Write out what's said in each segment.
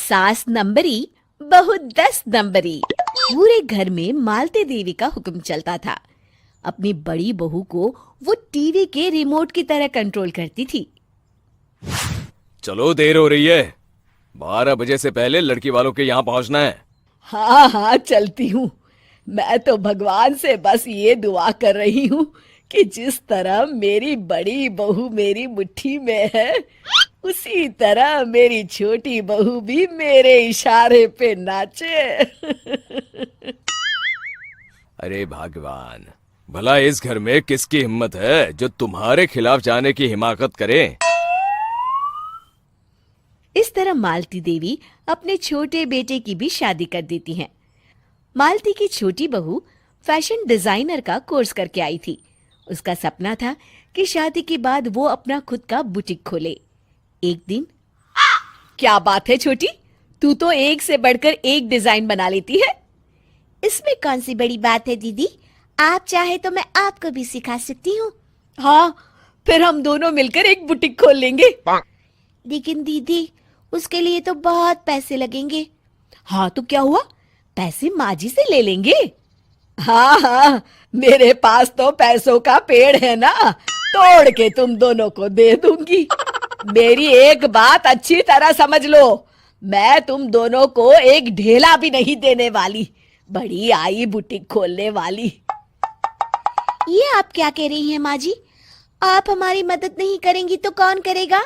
सास नंबरी, बहू 10 नंबरी। पूरे घर में मालती देवी का हुक्म चलता था। अपनी बड़ी बहू को वो टीवी के रिमोट की तरह कंट्रोल करती थी। चलो, देर हो रही है। 12 बजे से पहले लड़की वालों के यहाँ पहुंचना है। हाँ हाँ, चलती हूँ। मैं तो भगवान से बस ये दुआ कर रही हूँ कि जिस तरह मेरी बड़ी बहू मेरी मुट्ठी में है, उसी तरह मेरी छोटी बहू भी मेरे इशारे पे नाचे। अरे भगवान, भला इस घर में किसकी हिम्मत है जो तुम्हारे खिलाफ जाने की हिमाकत करे। इस तरह मालती देवी अपने छोटे बेटे की भी शादी कर देती हैं। मालती की छोटी बहू फैशन डिजाइनर का कोर्स करके आई थी। उसका सपना था कि शादी के बाद वो अपना खुद का बुटीक खोले। एक दिन, क्या बात है छोटी, तू तो एक से बढ़कर एक डिजाइन बना लेती है। इसमें कौन सी बड़ी बात है दीदी? आप चाहे तो मैं आपको भी सिखा सकती हूँ। हाँ, फिर हम दोनों मिलकर एक बुटीक खोल लेंगे। लेकिन दीदी, उसके लिए तो बहुत पैसे लगेंगे। हाँ तो क्या हुआ, पैसे माँ जी से ले लेंगे। हाँ हाँ, मेरे पास तो पैसों का पेड़ है ना, तोड़ के तुम दोनों को दे दूंगी। मेरी एक बात अच्छी तरह समझ लो, मैं तुम दोनों को एक ढेला भी नहीं देने वाली। बड़ी आई बुटीक खोलने वाली। ये आप क्या कह रही हैं माँ जी? आप हमारी मदद नहीं करेंगी तो कौन करेगा?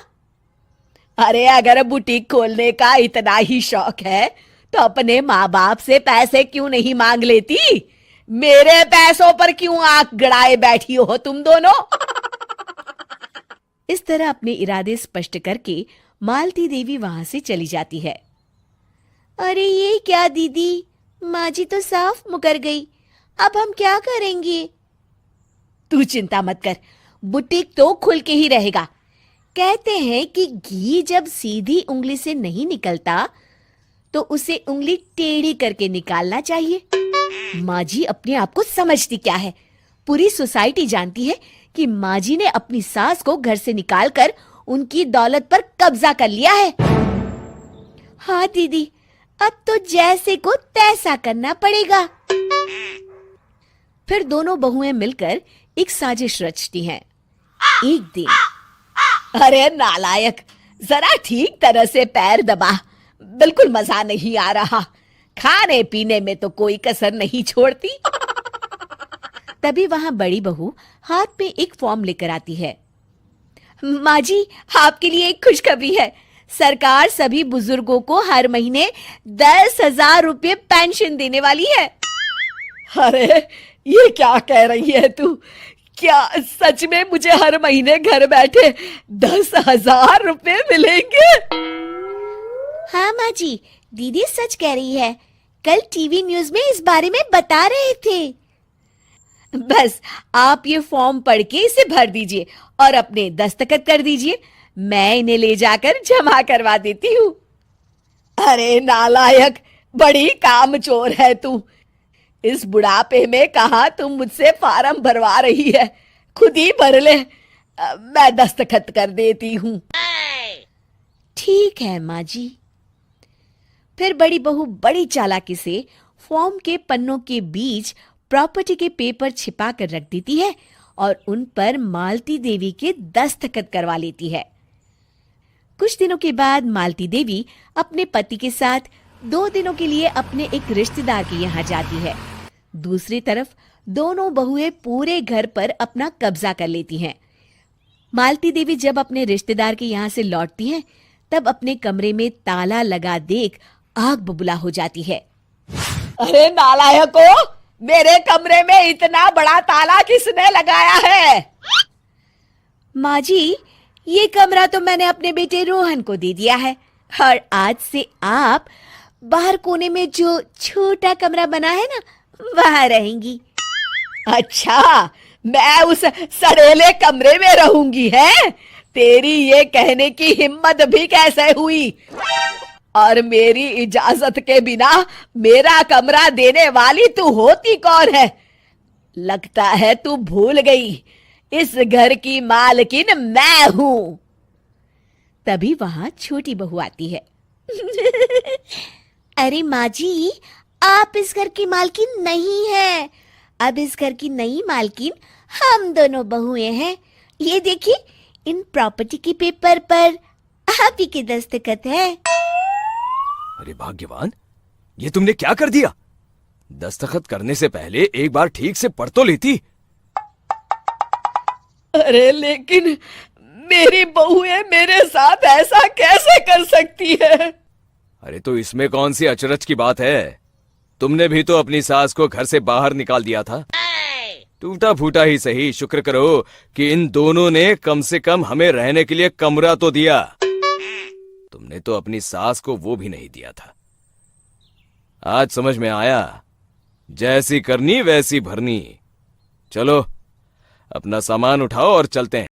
अरे अगर बुटीक खोलने का इतना ही शौक है तो अपने माँ बाप से पैसे क्यों नहीं मांग लेती? मेरे पैसों पर क्यों आंख गड़ाए बैठी हो तुम दोनों? इस तरह अपने इरादे स्पष्ट करके मालती देवी वहां से चली जाती है। अरे ये क्या दीदी, माँ जी तो साफ मुकर गई। अब हम क्या करेंगे? तू चिंता मत कर, बुटीक तो खुल के ही रहेगा। कहते हैं कि घी जब सीधी उंगली से नहीं निकलता तो उसे उंगली टेढ़ी करके निकालना चाहिए। माँ जी अपने आप को समझती क्या है? पूरी सोसाइटी जानती है कि माँ जी ने अपनी सास को घर से निकालकर उनकी दौलत पर कब्जा कर लिया है। हाँ दीदी, अब तो जैसे को तैसा करना पड़ेगा। फिर दोनों बहुएं मिलकर एक साजिश रचती हैं। एक दिन, अरे नालायक, जरा ठीक तरह से पैर दबा, बिल्कुल मजा नहीं आ रहा। खाने पीने में तो कोई कसर नहीं छोड़ती। तभी वहां बड़ी बहू हाथ में एक फॉर्म लेकर आती है। माँ जी, आपके लिए एक खुशखबरी है। सरकार सभी बुजुर्गों को हर महीने 10,000 रुपये पेंशन देने वाली है। अरे ये क्या कह रही है तू? क्या सच में मुझे हर महीने घर बैठे 10,000 रुपये मिलेंगे? हाँ माँ जी, दीदी सच कह रही है। कल टीवी न्यूज में इस बारे में बता रहे थे। बस आप ये फॉर्म पढ़ के इसे भर दीजिए और अपने दस्तखत कर दीजिए। मैं इन्हें ले जाकर जमा करवा देती हूँ। अरे नालायक, बड़ी कामचोर है तू। इस बुढ़ापे में कहा तुम मुझसे फार्म भरवा रही है, खुद ही भर ले। मैं दस्तखत कर देती हूँ। ठीक है माँ जी। फिर बड़ी बहू बड़ी चालाकी से फॉर्म के पन्नों के बीच प्रॉपर्टी के पेपर छिपा कर रख देती है और उन पर मालती देवी के दस्तखत करवा लेती है। कुछ दिनों के बाद मालती देवी अपने पति के साथ 2 दिनों के लिए अपने एक रिश्तेदार के यहाँ जाती है। दूसरी तरफ दोनों बहुएं पूरे घर पर अपना कब्जा कर लेती हैं। मालती देवी जब अपने रिश्तेदार के यहाँ से लौटती हैं, तब अपने कमरे में ताला लगा देख आग बबूला हो जाती है। अरे नालायको, मेरे कमरे में इतना बड़ा ताला किसने लगाया है? माँ जी, ये कमरा तो मैंने अपने बेटे रोहन को दे दिया है और आज से आप बाहर कोने में जो छोटा कमरा बना है ना, वहां रहेंगी। अच्छा, मैं उस सड़ेले कमरे में रहूंगी है? तेरी ये कहने की हिम्मत भी कैसे हुई? और मेरी इजाजत के बिना मेरा कमरा देने वाली तू होती कौन है? लगता है तू भूल गई, इस घर की मालकिन मैं हूं। तभी वहां छोटी बहू आती है। अरे माँ जी, आप इस घर की मालकिन नहीं है। अब इस घर की नई मालकिन हम दोनों बहुएं हैं। ये देखिए, इन प्रॉपर्टी के पेपर पर आप ही के दस्तखत है। अरे भाग्यवान, ये तुमने क्या कर दिया? दस्तखत करने से पहले एक बार ठीक से पढ़ तो लेती। अरे लेकिन मेरी बहुएं मेरे साथ ऐसा कैसे कर सकती है? अरे तो इसमें कौन सी अचरज की बात है? तुमने भी तो अपनी सास को घर से बाहर निकाल दिया था। टूटा फूटा ही सही, शुक्र करो कि इन दोनों ने कम से कम हमें रहने के लिए कमरा तो दिया। तुमने तो अपनी सास को वो भी नहीं दिया था। आज समझ में आया, जैसी करनी वैसी भरनी। चलो अपना सामान उठाओ और चलते हैं।